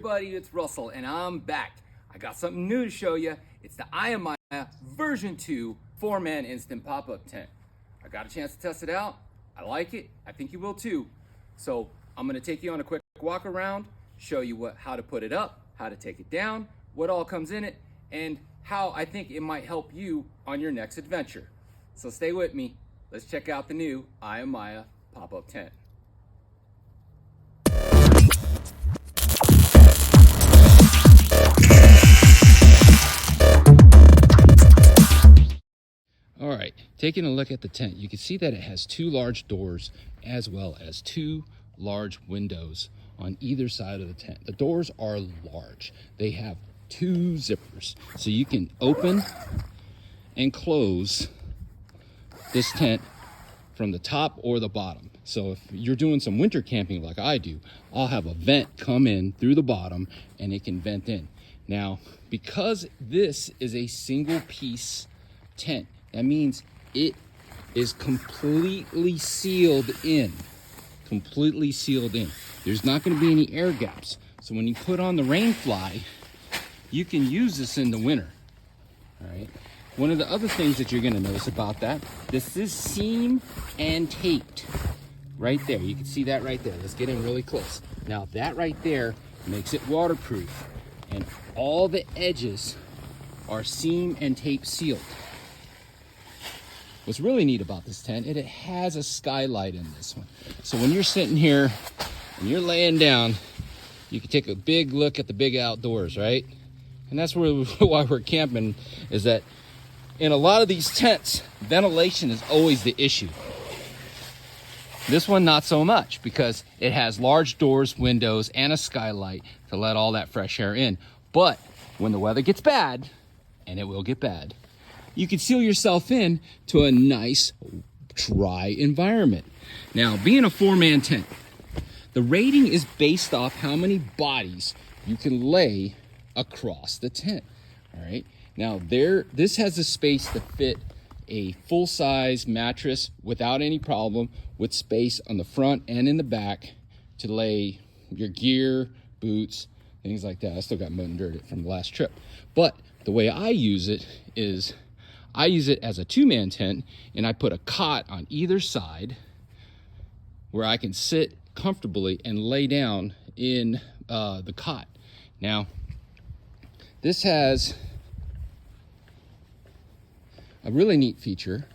everybody, it's Russell and I'm back. I got something new to show you. It's the Ayamaya version 2 4-man instant pop-up tent. I got a chance to test it out. I like it. I think you will too. So I'm gonna take you on a quick walk around, show you how to put it up, how to take it down, what all comes in it, and how I think it might help you on your next adventure. So stay with me. Let's check out the new Ayamaya pop-up tent. All right, taking a look at the tent, you can see that it has 2 large doors as well as 2 large windows on either side of the tent. The doors are large. They have 2 zippers, so you can open and close this tent from the top or the bottom. So if you're doing some winter camping like I do, I'll have a vent come in through the bottom and it can vent in. Now, because this is a single piece tent, that means it is completely sealed in. Completely sealed in. There's not going to be any air gaps. So when you put on the rain fly, you can use this in the winter. All right. One of the other things that you're going to notice about that, this is seam and taped right there. You can see that right there. Let's get in really close. Now that right there makes it waterproof, and all the edges are seam and tape sealed. What's really neat about this tent, it has a skylight in this one. So when you're sitting here and you're laying down, you can take a big look at the big outdoors, right? And that's why we're camping, is that in a lot of these tents, ventilation is always the issue. This one, not so much, because it has large doors, windows, and a skylight to let all that fresh air in. But when the weather gets bad, and it will get bad, you can seal yourself in to a nice, dry environment. Now, being a 4-man tent, the rating is based off how many bodies you can lay across the tent, all right? Now, this has the space to fit a full-size mattress without any problem, with space on the front and in the back to lay your gear, boots, things like that. I still got mud and dirt from the last trip. But the way I use it is, I use it as a 2-man tent, and I put a cot on either side where I can sit comfortably and lay down in the cot. Now, this has a really neat feature,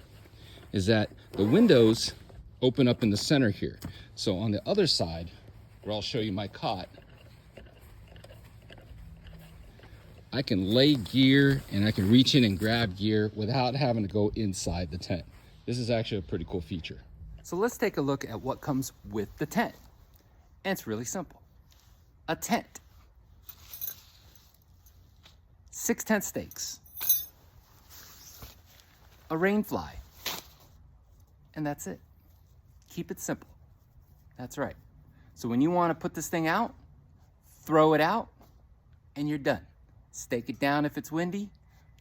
is that the windows open up in the center here. So on the other side, where I'll show you my cot, I can lay gear and I can reach in and grab gear without having to go inside the tent. This is actually a pretty cool feature. So let's take a look at what comes with the tent. And it's really simple. A tent, 6 tent stakes, a rain fly, and that's it. Keep it simple. That's right. So when you want to put this thing out, throw it out, and you're done. Stake it down if it's windy,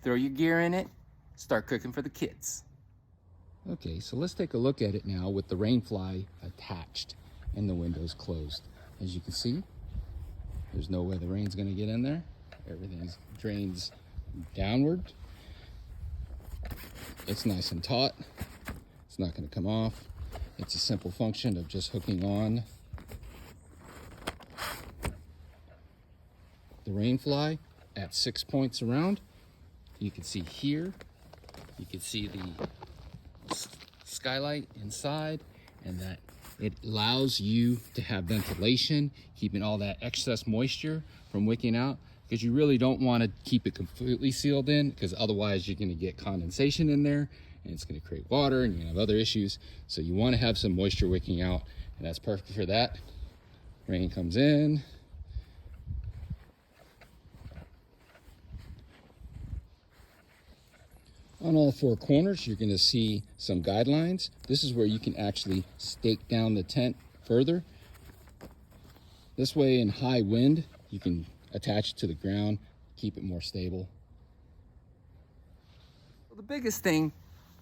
throw your gear in it, start cooking for the kids. Okay, so let's take a look at it now with the rain fly attached and the windows closed. As you can see, there's no way the rain's going to get in there. Everything drains downward. It's nice and taut. It's not going to come off. It's a simple function of just hooking on the rain fly at 6 points around. You can see here, you can see the skylight inside, and that it allows you to have ventilation, keeping all that excess moisture from wicking out, because you really don't want to keep it completely sealed in, because otherwise you're going to get condensation in there and it's going to create water and you're going to have other issues. So you want to have some moisture wicking out, and that's perfect for that. Rain comes in. On all 4 corners, you're going to see some guidelines. This is where you can actually stake down the tent further. This way, in high wind, you can attach it to the ground, keep it more stable. Well, the biggest thing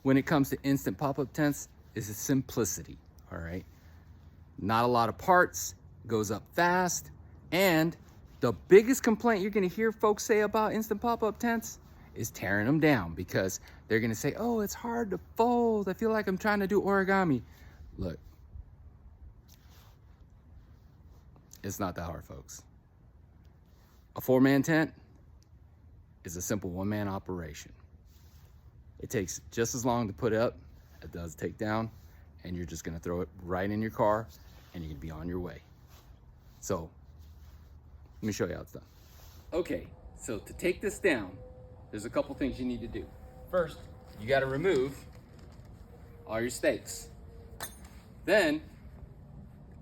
when it comes to instant pop-up tents is its simplicity, all right? Not a lot of parts, goes up fast, and The biggest complaint you're gonna hear folks say about instant pop-up tents is tearing them down, because they're gonna say, oh, it's hard to fold. I feel like I'm trying to do origami. Look, it's not that hard, folks. A 4-man tent is a simple 1-man operation. It takes just as long to put up as it does take down, and you're just gonna throw it right in your car and you're gonna be on your way. So, let me show you how it's done. Okay, so to take this down, there's a couple things you need to do. First, you gotta remove all your stakes. Then,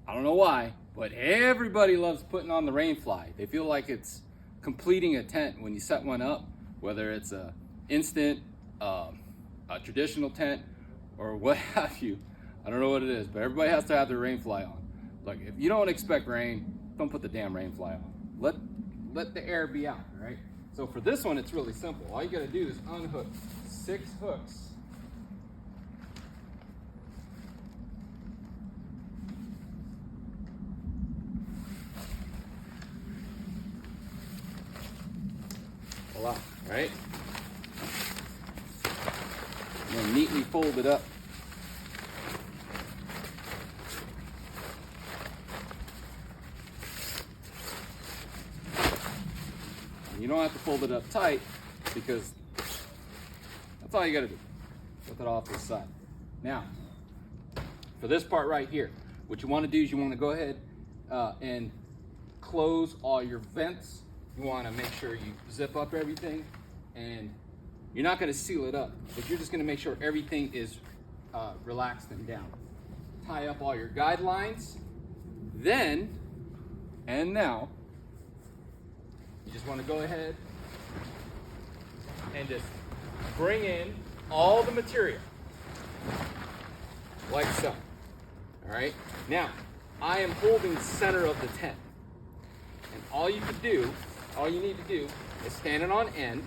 I don't know why, but everybody loves putting on the rain fly. They feel like it's completing a tent when you set one up, whether it's a instant, a traditional tent, or what have you. I don't know what it is, but everybody has to have their rain fly on. Look, if you don't expect rain, don't put the damn rain fly on. Let the air be out, all right? So for this one, it's really simple. All you gotta do is unhook 6 hooks. Voila, all right? And then neatly fold it up. You don't have to fold it up tight, because that's all you gotta do. Put that off to the side. Now, for this part right here, what you wanna do is you wanna go ahead and close all your vents. You wanna make sure you zip up everything, and you're not gonna seal it up, but you're just gonna make sure everything is relaxed and down. Tie up all your guidelines. Then, and now, you just want to go ahead and just bring in all the material, like so. All right. Now, I am holding the center of the tent, and all you need to do is stand it on end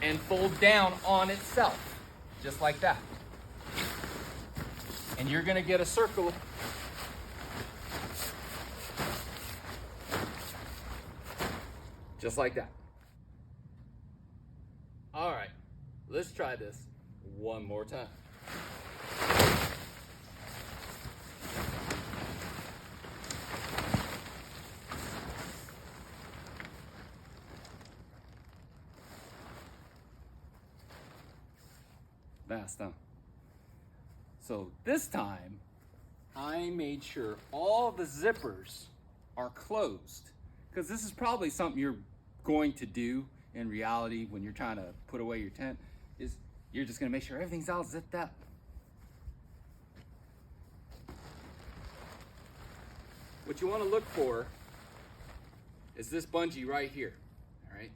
and fold down on itself, just like that. And you're gonna get a circle. Just like that. All right, let's try this one more time. Fast, huh? So this time, I made sure all the zippers are closed, because this is probably something you're going to do in reality when you're trying to put away your tent, is you're just gonna make sure everything's all zipped up. What you wanna look for is this bungee right here, all right?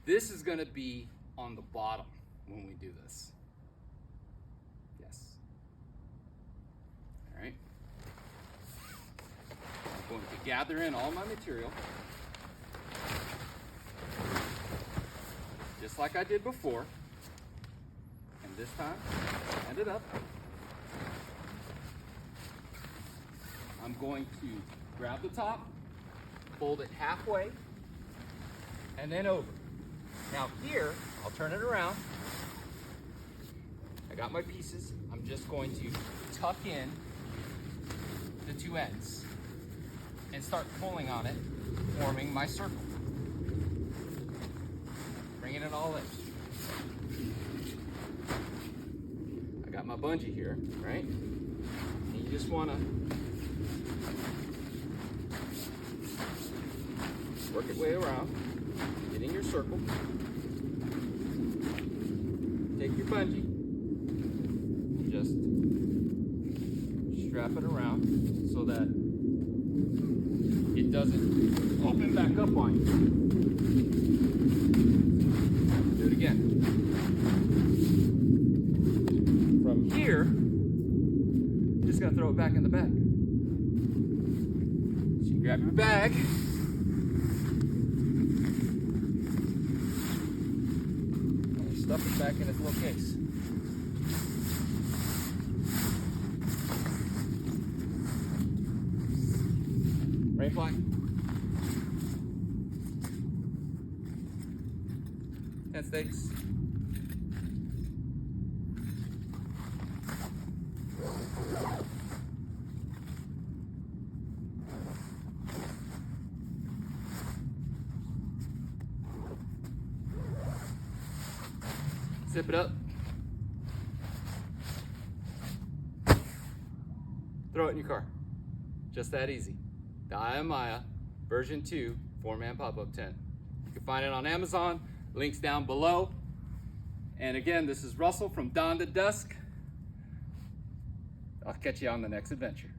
This is gonna be on the bottom when we do this. Yes. All right. I'm going to gather in all my material, just like I did before, and this time, stand it up. I'm going to grab the top, fold it halfway, and then over. Now here, I'll turn it around. I got my pieces. I'm just going to tuck in the 2 ends and start pulling on it, forming my circle. Bringing it all in. I got my bungee here, right? And you just want to work your way around, get in your circle, take your bungee, and just strap it around so that it doesn't open back up on you. Do it again. From here, you're just gonna throw it back in the bag. So you grab your bag, and you stuff it back in its little case. Rain fly. 10 stakes. Zip it up. Throw it in your car. Just that easy. The Ayamaya version 2 4-man pop-up tent. You can find it on Amazon. Links down below. And again, this is Russell from Dawn to Dusk. I'll catch you on the next adventure.